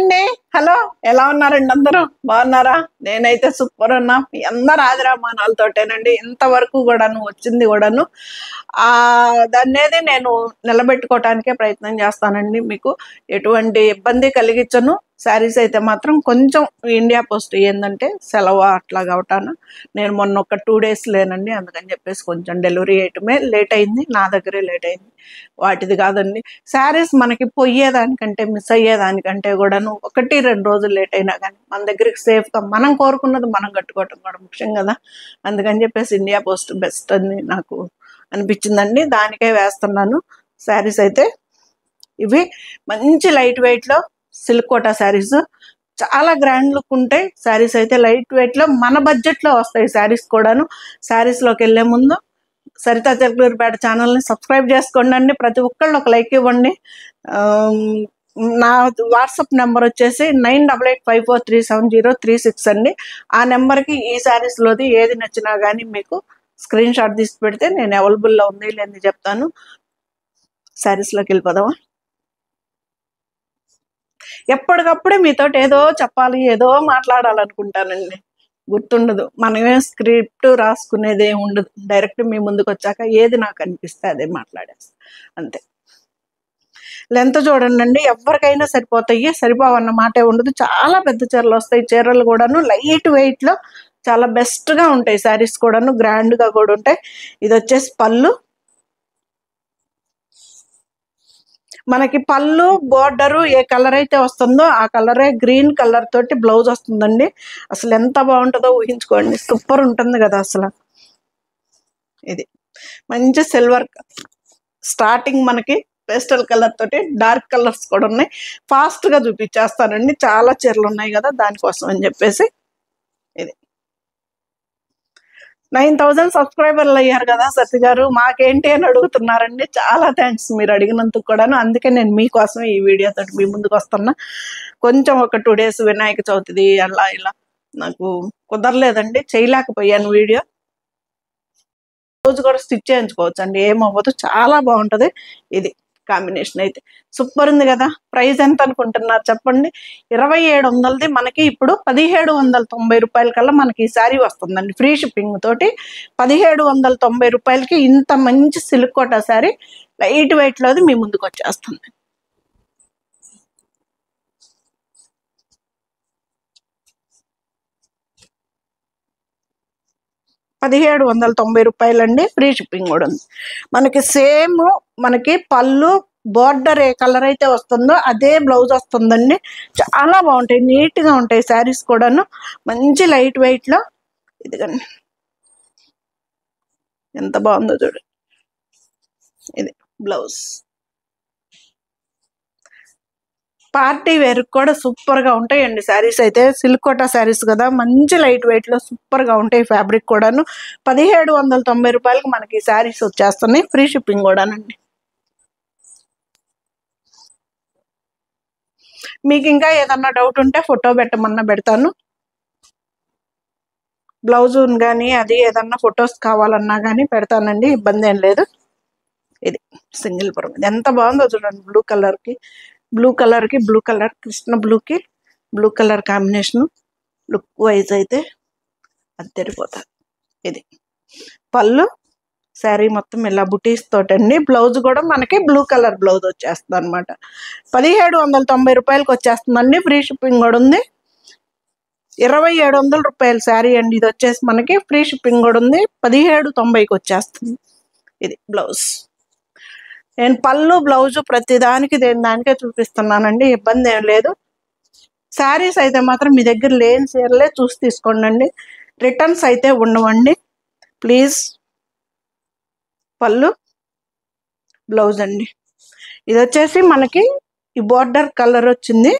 అండి. హలో, ఎలా ఉన్నారండి? అందరూ బాగున్నారా? నేనైతే సూపర్ ఉన్నా. మీ అందరు ఆదరామానాలతోటేనండి. ఇంతవరకు కూడాను వచ్చింది కూడాను దాన్నేది నేను నిలబెట్టుకోవటానికే ప్రయత్నం చేస్తానండి. మీకు ఎటువంటి ఇబ్బంది కలిగించను. శారీస్ అయితే మాత్రం కొంచెం ఇండియా పోస్ట్ ఏంటంటే సెలవు అట్లా కావటాను నేను మొన్న ఒక 2 days లేనండి. అందుకని చెప్పేసి కొంచెం డెలివరీ చేయటమే లేట్ అయింది. నా దగ్గరే లేట్ అయింది, వాటిది కాదండి. శారీస్ మనకి పోయేదానికంటే మిస్ అయ్యేదానికంటే కూడాను 1-2 రోజులు లేట్ అయినా కానీ మన దగ్గరికి సేఫ్గా మనం కోరుకున్నది మనం కట్టుకోవటం కూడా ముఖ్యం కదా. అందుకని చెప్పేసి ఇండియా పోస్ట్ బెస్ట్ అని నాకు అనిపించిందండి. దానికే వేస్తున్నాను. శారీస్ అయితే ఇవి మంచి లైట్ వెయిట్లో సిల్క్ కోటా శారీస్, చాలా గ్రాండ్ లుక్ ఉంటాయి. శారీస్ అయితే లైట్ వెయిట్లో మన బడ్జెట్లో వస్తాయి శారీస్ కూడాను. శారీస్లోకి వెళ్ళే ముందు సరితా చిలకలూరిపేట ఛానల్ని సబ్స్క్రైబ్ చేసుకోండి. ప్రతి ఒక్కళ్ళు ఒక లైక్ ఇవ్వండి. నా వాట్సాప్ నెంబర్ వచ్చేసి 9885437036 అండి. ఆ నెంబర్కి ఈ శారీస్లోది ఏది నచ్చినా కానీ మీకు స్క్రీన్ షాట్ తీసి పెడితే నేను అవైలబుల్లో ఉంది లేని చెప్తాను. శారీస్లోకి వెళ్ళిపోదామా? ఎప్పటికప్పుడే మీతోటి ఏదో చెప్పాలి, ఏదో మాట్లాడాలనుకుంటానండి, గుర్తుండదు. మనమే స్క్రిప్ట్ రాసుకునేది ఏమి ఉండదు. డైరెక్ట్ మీ ముందుకు వచ్చాక ఏది నాకు అనిపిస్తే అదే మాట్లాడేస్తా, అంతే. లెంత్ చూడండి, ఎవరికైనా సరిపోతాయి. సరిపోవన్న మాటే ఉండదు. చాలా పెద్ద చీరలు వస్తాయి. చీరలు కూడాను లైట్ వెయిట్లో చాలా బెస్ట్గా ఉంటాయి. శారీస్ కూడాను గ్రాండ్గా కూడా ఉంటాయి. ఇది వచ్చేసి పళ్ళు. మనకి పళ్ళు బోర్డరు ఏ కలర్ అయితే వస్తుందో ఆ కలరే గ్రీన్ కలర్ తోటి బ్లౌజ్ వస్తుందండి. అసలు ఎంత బాగుంటుందో ఊహించుకోండి. సూపర్ ఉంటుంది కదా అసలు. ఇది మంచి సిల్వర్ స్టార్టింగ్ మనకి పేస్టల్ కలర్ తోటి డార్క్ కలర్స్ కూడా ఉన్నాయి. ఫాస్ట్గా చూపించేస్తానండి, చాలా చీరలు ఉన్నాయి కదా దానికోసం అని చెప్పేసి. ఇది 9000 సబ్స్క్రైబర్లు అయ్యారు కదా సత్య గారు, మాకేంటి అని అడుగుతున్నారండి. చాలా థ్యాంక్స్ మీరు అడిగినందుకు కూడాను. అందుకే నేను మీకోసం ఈ వీడియో తోటి మీ ముందుకు వస్తున్నా. కొంచెం ఒక 2 days వినాయక చవితిది అలా ఇలా నాకు కుదరలేదండి, చేయలేకపోయాను వీడియో. రోజు కూడా స్టిచ్ చేయించుకోవచ్చు అండి, ఏమవ్వదు. చాలా బాగుంటుంది. ఇది కాంబినేషన్ అయితే సూపర్ ఉంది కదా. ప్రైస్ ఎంత అనుకుంటున్నారు చెప్పండి? 2700ది మనకి ఇప్పుడు 1790 రూపాయల కల్లా మనకి ఈ శారీ వస్తుందండి. ఫ్రీ షిప్పింగ్ తోటి 1790 రూపాయలకి ఇంత మంచి సిల్క్ కోటా శారీ లైట్ వెయిట్లోది మీ ముందుకు వచ్చేస్తుంది. ₹1790 ఫ్రీ షిప్పింగ్ కూడా ఉంది. మనకి సేమ్ మనకి పళ్ళు బోర్డర్ ఏ కలర్ అయితే వస్తుందో అదే బ్లౌజ్ వస్తుందండి. చాలా బాగుంటాయి, నీట్గా ఉంటాయి శారీస్ కూడాను. మంచి లైట్ వెయిట్లో. ఇదిగండి ఎంత బాగుందో చూడండి. ఇది బ్లౌజ్. పార్టీ వేర్ కూడా సూపర్గా ఉంటాయండి శారీస్ అయితే. సిల్క్ కోటా శారీస్ కదా, మంచి లైట్ వెయిట్లో సూపర్గా ఉంటాయి. ఫ్యాబ్రిక్ కూడాను 1790 రూపాయలకి మనకి శారీస్ వచ్చేస్తున్నాయి. ఫ్రీ షిప్పింగ్ కూడానండి. మీకు ఇంకా ఏదన్నా డౌట్ ఉంటే ఫోటో పెట్టమన్నా పెడతాను. బ్లౌజ్ కానీ అది ఏదన్నా ఫొటోస్ కావాలన్నా కానీ పెడతానండి, ఇబ్బంది ఏం లేదు. ఇది సింగిల్ పురం. ఇది ఎంత బాగుందో చూడండి. బ్లూ కలర్కి బ్లూ కలర్, కృష్ణ బ్లూకి blue colour combination. Look wise అయితే అది తెరిపోతుంది. ఇది పళ్ళు. శారీ మొత్తం ఇలా బుటీస్ తోటండి. బ్లౌజ్ కూడా మనకి బ్లూ కలర్ బ్లౌజ్ వచ్చేస్తుంది అనమాట. 1790 రూపాయలకి వచ్చేస్తుందండి. ఫ్రీ షిప్పింగ్ కూడా ఉంది. 2700 రూపాయల శారీ అండి. ఇది వచ్చేసి మనకి ఫ్రీ షిప్పింగ్ కూడా ఉంది. 1790కి వచ్చేస్తుంది. ఇది బ్లౌజ్. నేను పళ్ళు బ్లౌజు ప్రతి దానికి దానికే చూపిస్తున్నానండి, ఇబ్బంది ఏం లేదు. శారీస్ అయితే మాత్రం మీ దగ్గర లేని చీరలే చూసి తీసుకోండి. రిటర్న్స్ అయితే ఉండవండి ప్లీజ్. పళ్ళు బ్లౌజ్ అండి. ఇది వచ్చేసి మనకి ఈ బోర్డర్ కలర్ వచ్చింది,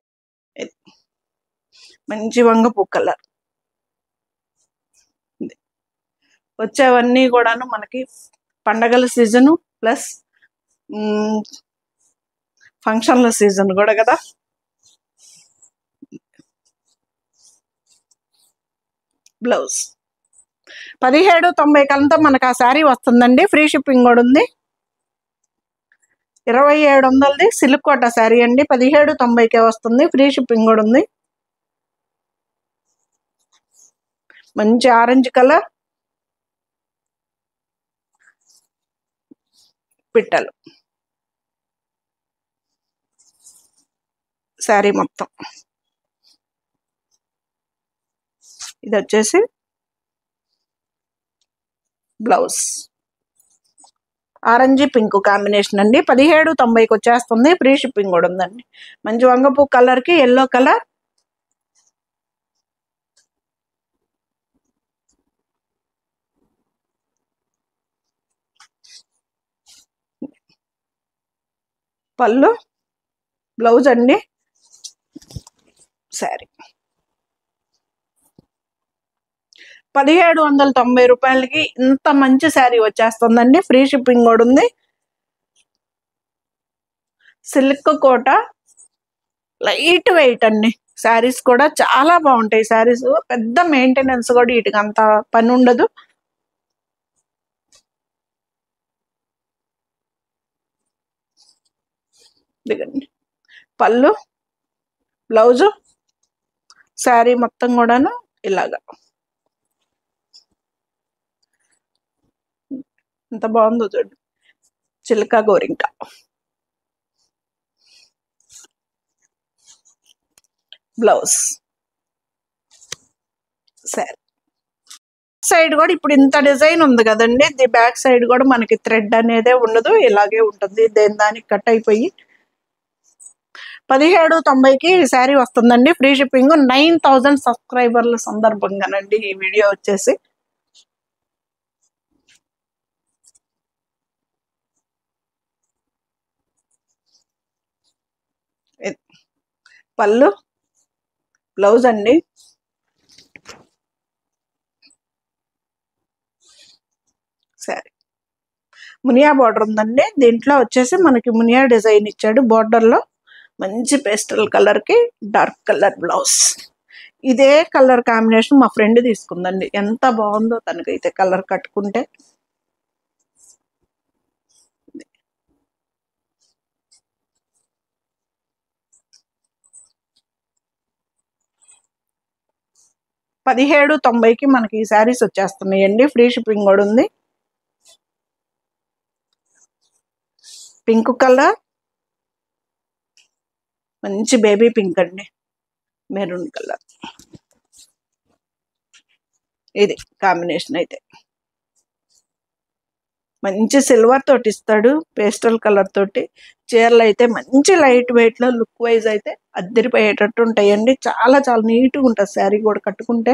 మంచి వంగపూ కలర్. వచ్చేవన్నీ కూడాను మనకి పండగల సీజను ప్లస్ ఫంక్షన్ల సీజన్ కూడా కదా. బ్లౌజ్ 1790 కంతా మనకు ఆ శారీ వస్తుందండి. ఫ్రీ షిప్పింగ్ కూడా ఉంది. 2700ది సిల్క్ కోట శారీ అండి. 1790కే వస్తుంది. ఫ్రీ షిప్పింగ్ కూడా ఉంది. మంచి ఆరెంజ్ కలర్ పిట్టలు శారీ మొత్తం. ఇది వచ్చేసి బ్లౌజ్ ఆరెంజ్ పింక్ కాంబినేషన్ అండి. 1790కి వచ్చేస్తుంది. ఫ్రీ షిప్పింగ్ కూడా ఉందండి. మంచి వంగపూ కలర్కి ఎల్లో కలర్, పళ్ళు, బ్లౌజ్ అండి. శారీ 1790 రూపాయలకి ఇంత మంచి శారీ వచ్చేస్తుందండి. ఫ్రీ షిప్పింగ్ కూడా ఉంది. సిల్క్ కోట లైట్ వెయిట్ అండి. శారీస్ కూడా చాలా బాగుంటాయి. శారీస్ పెద్ద మెయింటెనెన్స్ కూడా వీటికి అంత పని ఉండదు. దిగండి. పళ్ళు, బ్లౌజు, శారీ మొత్తం కూడాను ఇలాగా ఎంత బాగుందో చూడండి. చిలక గోరింక బ్లౌజ్ శారీ. సైడ్ కూడా ఇప్పుడు ఇంత డిజైన్ ఉంది కదండి. ది బ్యాక్ సైడ్ కూడా మనకి థ్రెడ్ అనేదే ఉండదు, ఇలాగే ఉంటుంది. దేని దానికి కట్ అయిపోయి 1790కి శారీ వస్తుందండి. Free shipping. 9000 సబ్స్క్రైబర్ల సందర్భంగానండి ఈ వీడియో వచ్చేసి. పళ్ళు, బ్లౌజ్ అండి. శారీ మునియా బార్డర్ ఉందండి. దీంట్లో వచ్చేసి మనకి మునియా డిజైన్ ఇచ్చాడు. బార్డర్లో మంచి పేస్టల్ కలర్కి డార్క్ కలర్ బ్లౌజ్. ఇదే కలర్ కాంబినేషన్ మా ఫ్రెండ్ తీసుకుందండి. ఎంత బాగుందో తనకైతే కలర్ కట్టుకుంటే. $1790కి మనకి ఈ శారీస్ వచ్చేస్తున్నాయండి. ఫ్రీ షిప్పింగ్ కూడా ఉంది. పింక్ కలర్, మంచి బేబీ పింక్ అండి. మెరూన్ కలర్ ఇది కాంబినేషన్. అయితే మంచి సిల్వర్ తోటి ఇస్తాడు, పేస్టల్ కలర్ తోటి. చీరలు అయితే మంచి లైట్ వెయిట్ లో లుక్ వైజ్ అయితే అద్దరిపోయేటట్టు ఉంటాయండి. చాలా చాలా నీట్గా ఉంటుంది శారీ కూడా కట్టుకుంటే.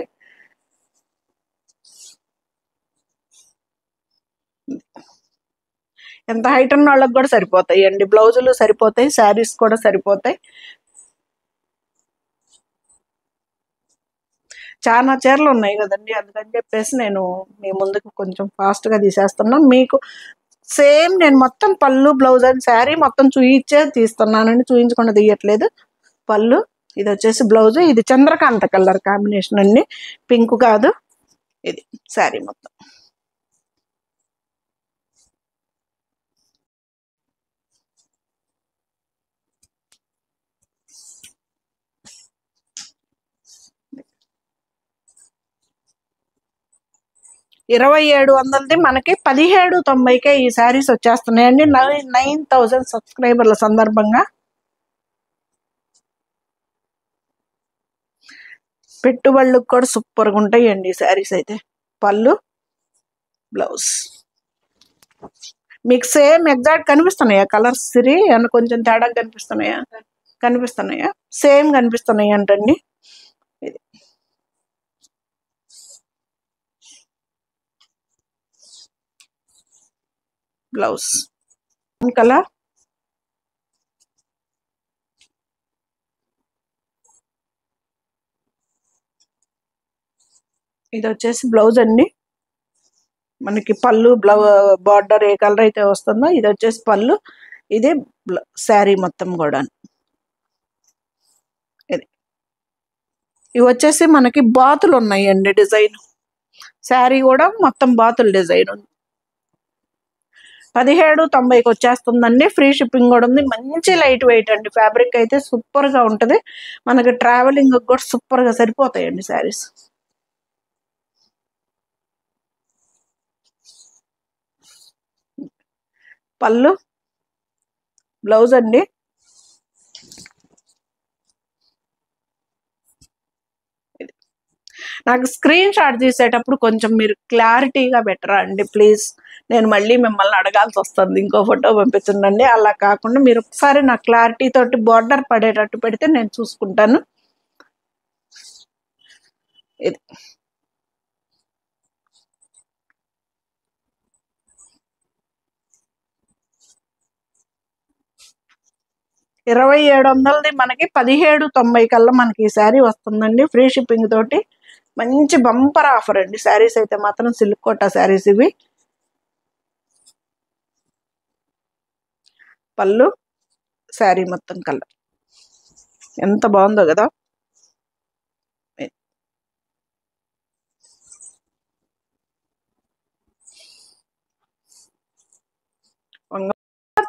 ఎంత హైట్ ఉన్న వాళ్ళకి కూడా సరిపోతాయి అండి. బ్లౌజులు సరిపోతాయి, శారీస్ కూడా సరిపోతాయి. చాలా చీరలు ఉన్నాయి కదండి, అందుకని చెప్పేసి నేను మీ ముందుకు కొంచెం ఫాస్ట్గా తీసేస్తున్నా. మీకు సేమ్ నేను మొత్తం పళ్ళు, బ్లౌజ్ అండ్ శారీ మొత్తం చూయించే తీస్తున్నానండి, చూయించకుండా తీయట్లేదు. పళ్ళు, ఇది వచ్చేసి బ్లౌజ్. ఇది చంద్రకాంత కలర్ కాంబినేషన్ అండి, పింక్ కాదు. ఇది శారీ మొత్తం. $2700ది మనకి 1790కే ఈ శారీస్ వచ్చేస్తున్నాయండి. 9000 సబ్స్క్రైబర్ల సందర్భంగా. పెట్టుబడులకు కూడా సూపర్గా ఉంటాయండి ఈ శారీస్ అయితే. పళ్ళు, బ్లౌజ్ మీకు సేమ్ ఎగ్జాక్ట్ కనిపిస్తున్నాయా కలర్స్? సిరి అని కొంచెం తేడా కనిపిస్తున్నాయా? కనిపిస్తున్నాయా? సేమ్ కనిపిస్తున్నాయి అంటండి. ఇది బ్లౌజ్ కలర్. ఇది వచ్చేసి బ్లౌజ్ అండి. మనకి పళ్ళు, బార్డర్ ఏ కలర్ అయితే వస్తుందో ఇది వచ్చేసి పళ్ళు. ఇది శారీ మొత్తం కూడా. ఇది ఇవి వచ్చేసి మనకి బాతులు ఉన్నాయండి డిజైన్. శారీ కూడా మొత్తం బాతుల డిజైన్ ఉంది. 1790కి వచ్చేస్తుందండి. ఫ్రీ షిప్పింగ్ కూడా ఉంది. మంచి లైట్ వెయిట్ అండి. ఫ్యాబ్రిక్ అయితే సూపర్గా ఉంటుంది. మనకి ట్రావెలింగ్ కూడా సూపర్గా సరిపోతాయండి శారీస్. పళ్ళు, బ్లౌజ్ అండి. నాకు స్క్రీన్ షాట్ తీసేటప్పుడు కొంచెం మీరు క్లారిటీగా బెటరా అండి ప్లీజ్. నేను మళ్ళీ మిమ్మల్ని అడగాల్సి వస్తుంది ఇంకో ఫోటో పంపించండి. అలా కాకుండా మీరు ఒకసారి నా క్లారిటీ తోటి బార్డర్ పడేటట్టు పెడితే నేను చూసుకుంటాను. ఇది 2700ది మనకి 1790 కల్లా మనకి ఈ శారీ వస్తుందండి. ఫ్రీ షిప్పింగ్ తోటి మంచి బంపర్ ఆఫర్ అండి. శారీస్ అయితే మాత్రం సిల్క్ కోటా శారీస్ ఇవి. పళ్ళు, శారీ మొత్తం కలర్ ఎంత బాగుందో కదా.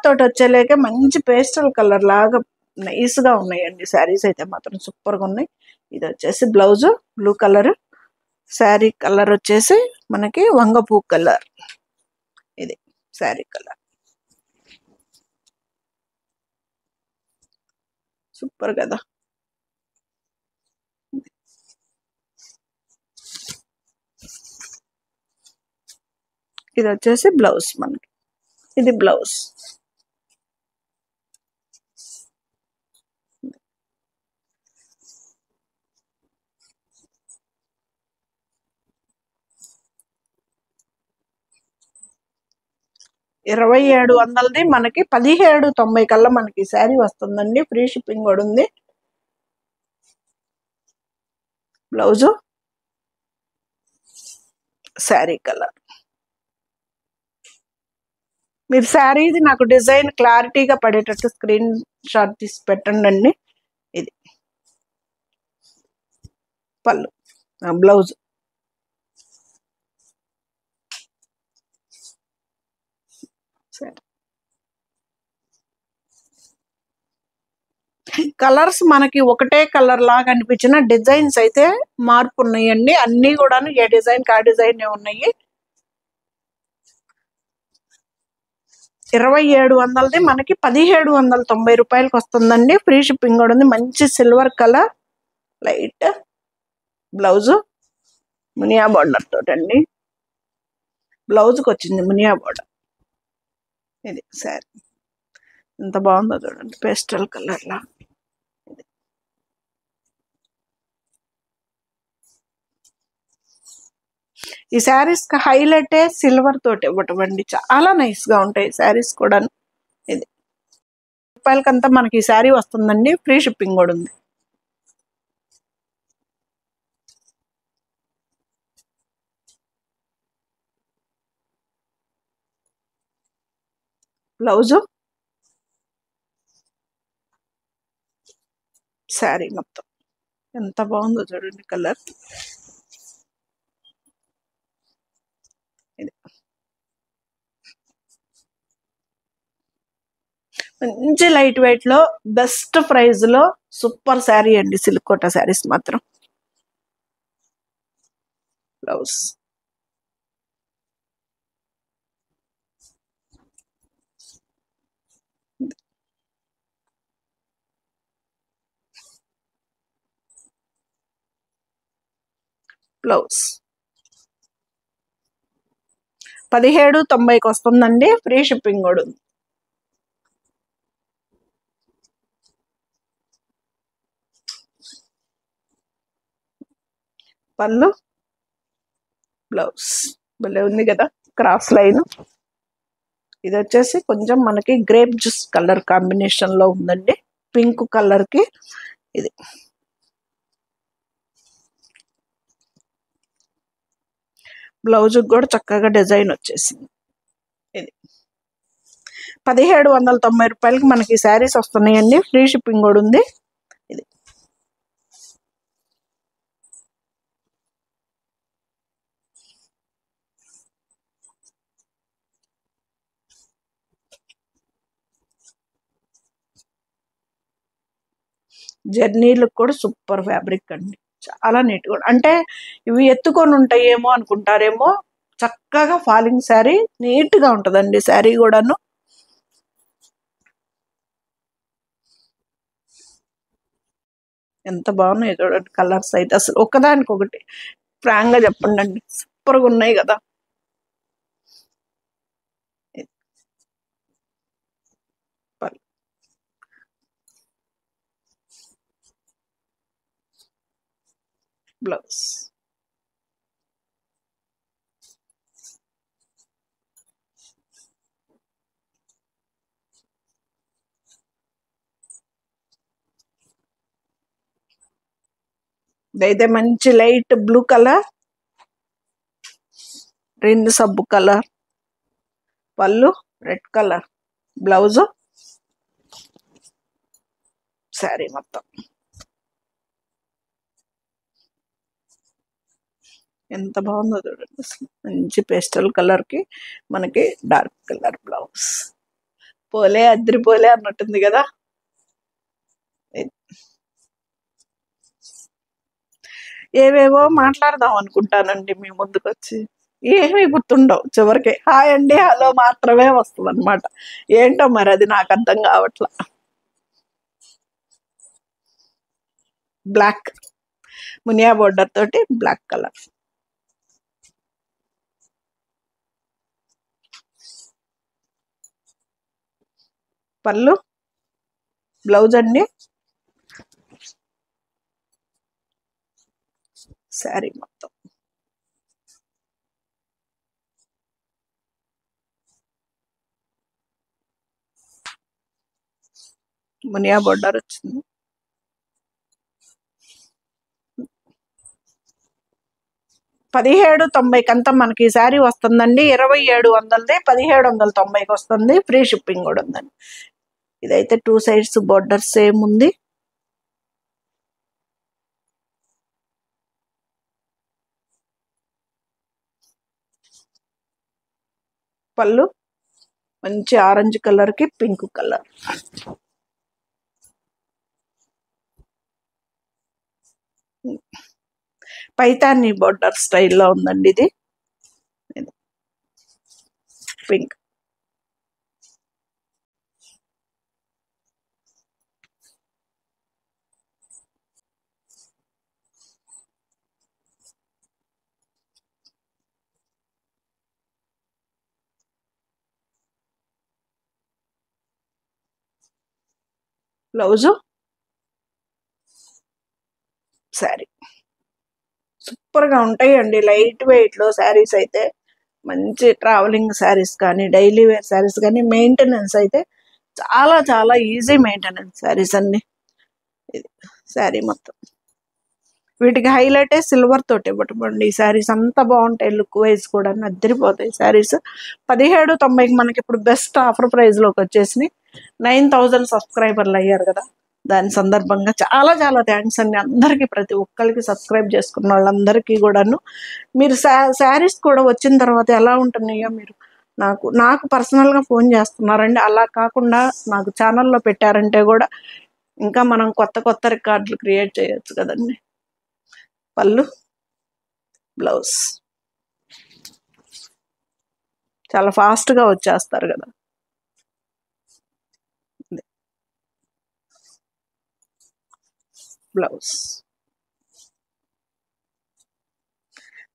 తోటి వచ్చేలేక మంచి పేస్టల్ కలర్ లాగా నైస్ గా ఉన్నాయండి శారీస్ అయితే మాత్రం సూపర్ గా ఉన్నాయి. ఇది వచ్చేసి blouse blue colour, sari colour వచ్చేసి మనకి వంగపూ కలర్. ఇది శారీ కలర్ సూపర్ కదా. ఇది వచ్చేసి బ్లౌజ్ మనకి. ఇది బ్లౌజ్. ఇరవై 2700ది మనకి 1790 కల్లా మనకి శారీ వస్తుందండి. ఫ్రీ షిప్పింగ్ కూడా ఉంది. Blouse, sari colour. మీరు శారీది నాకు డిజైన్ క్లారిటీగా పడేటట్టు స్క్రీన్ షాట్ తీసి పెట్టండి. ఇది పళ్ళు, బ్లౌజ్. సరే, కలర్స్ మనకి ఒకటే కలర్ లాగా అనిపించిన డిజైన్స్ అయితే మార్పు ఉన్నాయండి. అన్నీ కూడాను ఏ డిజైన్ ఆ డిజైన్ ఉన్నాయి. 2700ది మనకి 1790 రూపాయలకి వస్తుందండి. ఫ్రీ షిప్పింగ్ కూడా ఉంది. మంచి సిల్వర్ కలర్ లైట్ బ్లౌజు మునియా బార్డర్ తోటండి. బ్లౌజ్కి వచ్చింది మునియా బార్డర్. ఇది శారీ ఎంత బాగుందో చూడండి, పేస్టల్ కలర్ లా. ఈ శారీస్ కి హైలైటే సిల్వర్ తోటి ఇవ్వటం అండి. చాలా నైస్ గా ఉంటాయి శారీస్ కూడా. ఇది రూపాయలకంతా మనకి ఈ శారీ వస్తుందండి. ఫ్రీ షిప్పింగ్ కూడా ఉంది. బ్లౌజు, శారీ మొత్తం ఎంత బాగుందో చూడండి కలర్. ఇది మంచి లైట్ వెయిట్ లో బెస్ట్ ప్రైస్ లో సూపర్ శారీ అండి. సిల్క్ కోటా శారీస్ మాత్రం. బ్లౌజ్, బ్లౌజ్ 1790కి వస్తుందండి. ఫ్రీ షిప్పింగ్ కూడా ఉంది. పళ్ళు, బ్లౌజ్ భలే ఉంది కదా, క్రాస్ లైన్. ఇది వచ్చేసి కొంచెం మనకి గ్రేప్ జ్యూస్ కలర్ కాంబినేషన్ లో ఉందండి. పింక్ కలర్ కి ఇది బ్లౌజ్ కూడా చక్కగా డిజైన్ వచ్చేసింది. ఇది 1790 రూపాయలకి మనకి శారీస్ వస్తున్నాయండి. ఫ్రీ షిప్పింగ్ కూడా ఉంది. ఇది జర్నీలకు కూడా సూపర్ ఫ్యాబ్రిక్ అండి. చాలా నీట్గా, అంటే ఇవి ఎత్తుకొని ఉంటాయేమో అనుకుంటారేమో, చక్కగా ఫాలింగ్ శారీ, నీట్గా ఉంటుందండి శారీ కూడాను. ఎంత బాగున్నాయి చూడండి కలర్స్ అయితే, అసలు ఒకదానికొకటి ఫ్రాంక్గా చెప్పండి అండి, సూపర్గా ఉన్నాయి కదా. బ్లౌజ్ ఇదైతే మంచి లైట్ బ్లూ కలర్, రెండు సబ్బు కలర్, పళ్ళు రెడ్ కలర్, బ్లౌజు శారీ మొత్తం. ఎంత బాగుందో చూడండి అసలు, మంచి పేస్టల్ కలర్కి మనకి డార్క్ కలర్ బ్లౌజ్. పోలే అద్దరిపోలే అన్నట్టుంది కదా. ఏవేవో మాట్లాడదాం అనుకుంటానండి మీ ముందుకు వచ్చి, ఏమీ గుర్తుండవు, చివరికి హాయ్ అండి హలో మాత్రమే వస్తుంది అనమాట. ఏంటో మరి అది నాకు అర్థం కావట్లా. బ్లాక్ మునియా బోర్డర్ తోటి బ్లాక్ కలర్, పళ్ళు బ్లౌజ్ అండి, శారీ మొత్తం. మునియా బోర్డర్ వచ్చింది. 1790 అంతా మనకి ఈ శారీ వస్తుందండి. 2700ది 1790కి వస్తుంది. ఫ్రీ షిప్పింగ్ కూడా ఉందండి. ఇదైతే 2 సైడ్స్ బోర్డర్ సేమ్ ఉంది. పళ్ళు మంచి ఆరెంజ్ కలర్కి పింక్ కలర్, పైతాని బోర్డర్ స్టైల్లో ఉందండి ఇది. Pink blouse sari. సూపర్గా ఉంటాయండి లైట్ వెయిట్లో శారీస్ అయితే. మంచి ట్రావెలింగ్ శారీస్ కానీ డైలీ వేర్ శారీస్ కానీ మెయింటెనెన్స్ అయితే చాలా చాలా ఈజీ మెయింటెనెన్స్ శారీస్ అన్ని. ఇది శారీ మొత్తం. వీటికి హైలైటే సిల్వర్ తోటి ఇవ్వటండి. ఈ శారీస్ అంతా బాగుంటాయి, లుక్ వైజ్ కూడా అద్దరిపోతాయి శారీస్. 1790కి మనకి ఇప్పుడు బెస్ట్ ఆఫర్ ప్రైస్లోకి వచ్చేసినాయి. 9000 సబ్స్క్రైబర్లు అయ్యారు కదా, దాని సందర్భంగా చాలా చాలా థ్యాంక్స్ అండి అందరికీ, ప్రతి ఒక్కరికి సబ్స్క్రైబ్ చేసుకున్న వాళ్ళందరికీ కూడాను. మీరు శారీస్ కూడా వచ్చిన తర్వాత ఎలా ఉంటున్నాయో మీరు నాకు పర్సనల్గా ఫోన్ చేస్తున్నారండి. అలా కాకుండా నాకు ఛానల్లో పెట్టారంటే కూడా ఇంకా మనం కొత్త కొత్త రికార్డులు క్రియేట్ చేయొచ్చు కదండి. పళ్ళు బ్లౌజ్ చాలా ఫాస్ట్గా వచ్చేస్తారు కదా. బ్లౌజ్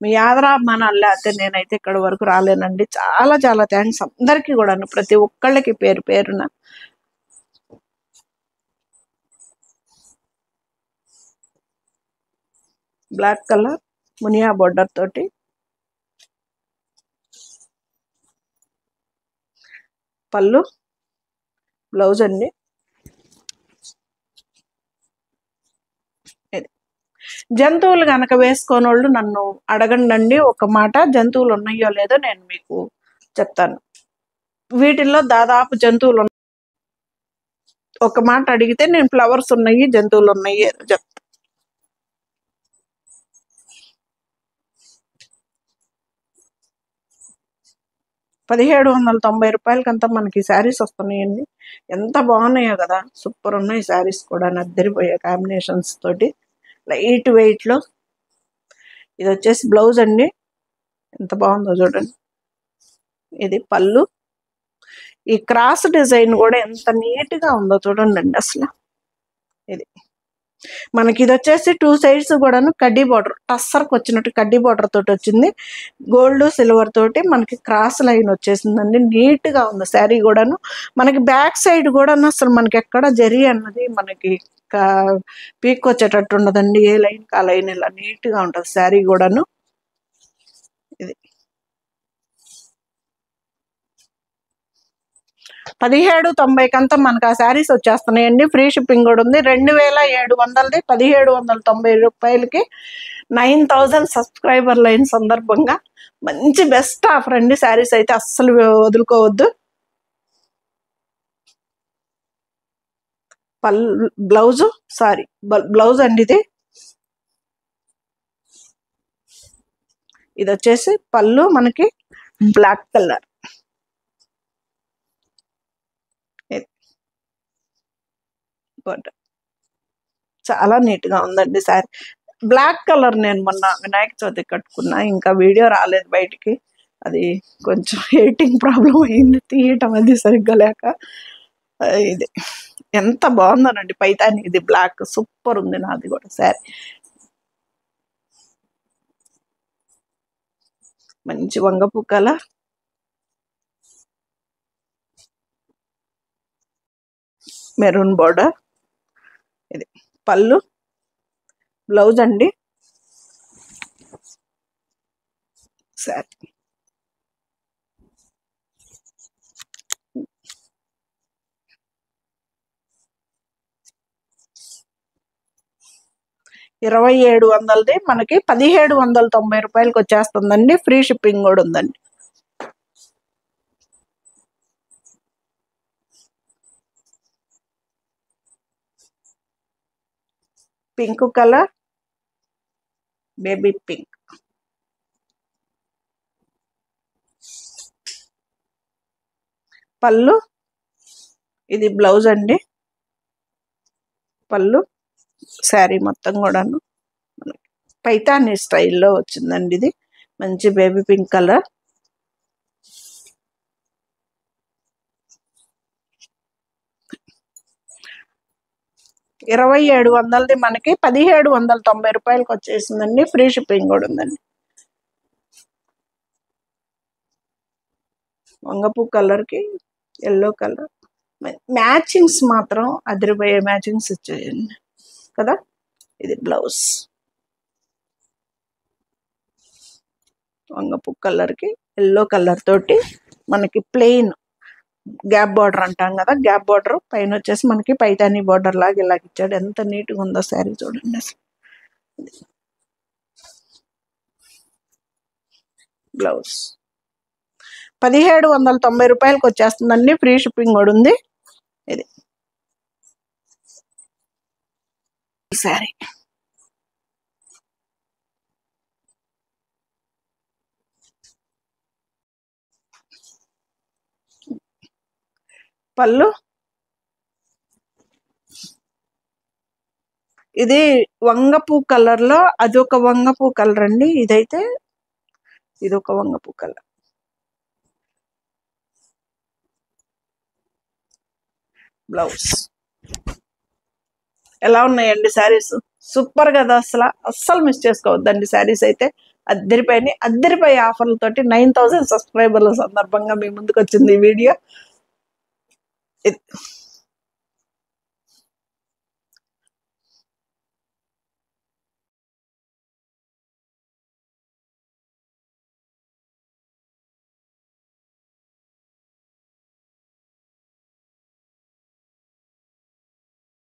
మీ ఆదరాభిమానాలు లేకపోతే నేనైతే ఇక్కడ వరకు రాలేనండి. చాలా చాలా థ్యాంక్స్ అందరికీ కూడాను, ప్రతి ఒక్కళ్ళకి పేరు పేరున. బ్లాక్ కలర్ మునియా బోర్డర్ తోటి, పళ్ళు బ్లౌజ్ అండి. జంతువులు కనుక వేసుకోని వాళ్ళు నన్ను అడగండి ఒక మాట, జంతువులు ఉన్నాయో లేదో నేను మీకు చెప్తాను. వీటిల్లో దాదాపు జంతువులు ఒక మాట అడిగితే నేను ఫ్లవర్స్ ఉన్నాయి జంతువులు ఉన్నాయి చెప్తాను. 1790 రూపాయలకంతా మనకి శారీస్ వస్తున్నాయండి. ఎంత బాగున్నాయో కదా, సూపర్ ఉన్నాయి శారీస్ కూడా, నద్దరిపోయే కాంబినేషన్స్ తోటి లైట్ వెయిట్లో. ఇది వచ్చేసి బ్లౌజ్ అండి, ఎంత బాగుందో చూడండి. ఇది పళ్ళు. ఈ క్రాస్ డిజైన్ కూడా ఎంత నీట్గా ఉందో చూడండి అసలు. ఇది మనకి ఇది వచ్చేసి 2 సైడ్స్ కూడాను కడ్డీ బార్డర్, టస్సర్కి వచ్చినట్టు కడ్డీ బార్డర్ తోటి వచ్చింది. గోల్డ్ సిల్వర్ తోటి మనకి క్రాస్ లైన్ వచ్చేసిందండి. నీట్గా ఉంది శారీ కూడాను. మనకి బ్యాక్ సైడ్ కూడాను అసలు మనకి ఎక్కడ జరీ అన్నది మనకి పీక్ వచ్చేటట్టు ఉండదండి. ఏ లైన్ కా లైన్ ఇలా నీట్గా ఉంటుంది శారీ కూడాను. ఇది 1790కంతా మనకు ఆ శారీస్ వచ్చేస్తున్నాయండి. ఫ్రీ షిప్పింగ్ కూడా ఉంది. 2700ది 1790 రూపాయలకి 9000 సబ్స్క్రైబర్ లైన్ సందర్భంగా మంచి బెస్ట్ ఆఫర్ అండి. శారీస్ అయితే అస్సలు వదులుకోవద్దు. బ్లౌజ్ అండి. ఇది వచ్చేసి పళ్ళు మనకి బ్లాక్ కలర్. చాలా నీట్గా ఉందండి శారీ. బ్లాక్ కలర్ నేను మొన్న వినాయక చవితి కట్టుకున్నా, ఇంకా వీడియో రాలేదు బయటికి. అది కొంచెం ఎడిటింగ్ ప్రాబ్లం అయింది, తీయటం అది సరిగ్గా లేక. ఇది ఎంత బాగుందోనండి పైతాని. ఇది బ్లాక్ సూపర్ ఉంది. నాది కూడా శారీ మంచి వంగపు కలర్. Maroon border. ఇది పళ్ళు, బ్లౌజ్ అండి. శారీ 2700ది మనకి 1790 రూపాయలకి వచ్చేస్తుందండి. ఫ్రీ షిప్పింగ్ కూడా ఉందండి. Pink colour, baby pink. పళ్ళు, ఇది బ్లౌజ్ అండి. పళ్ళు, శారీ మొత్తం కూడాను పైతాని స్టైల్లో వచ్చిందండి. ఇది మంచి బేబీ పింక్ కలర్. $2700ది మనకి 1790 రూపాయలకి వచ్చేసిందండి. ఫ్రీ షిప్పింగ్ కూడా ఉందండి. వంగపూ కలర్కి ఎల్లో కలర్ మ్యాచింగ్స్ మాత్రం అదిరిపోయే మ్యాచింగ్స్ ఇచ్చేయండి కదా. ఇది బ్లౌజ్ వంగపూ కలర్కి ఎల్లో కలర్ తోటి మనకి ప్లెయిన్ గ్యాప్ బార్డర్ అంటాం కదా, గ్యాప్ బార్డర్ పైన వచ్చేసి మనకి పైతానీ బార్డర్ లాగా ఇలాగ ఇచ్చాడు. ఎంత నీట్గా ఉందో శారీ చూడండి అసలు. బ్లౌజ్ 1790 రూపాయలకి వచ్చేస్తుందండి. ఫ్రీ షిప్పింగ్ కూడా ఉంది. ఇది శారీ పళ్ళు, ఇది వంగపూ కలర్ లో అదొక వంగపూ కలర్ అండి. ఇదైతే ఇదొక వంగపూ కలర్. బ్లౌజ్ ఎలా ఉన్నాయండి శారీస్? సూపర్ కదా, అస్సలు మిస్ చేసుకోవద్దండి శారీస్ అయితే. అద్దరిపై ఆఫర్లతోటి 9000 సబ్స్క్రైబర్ల సందర్భంగా మీ ముందుకు వచ్చింది ఈ వీడియో.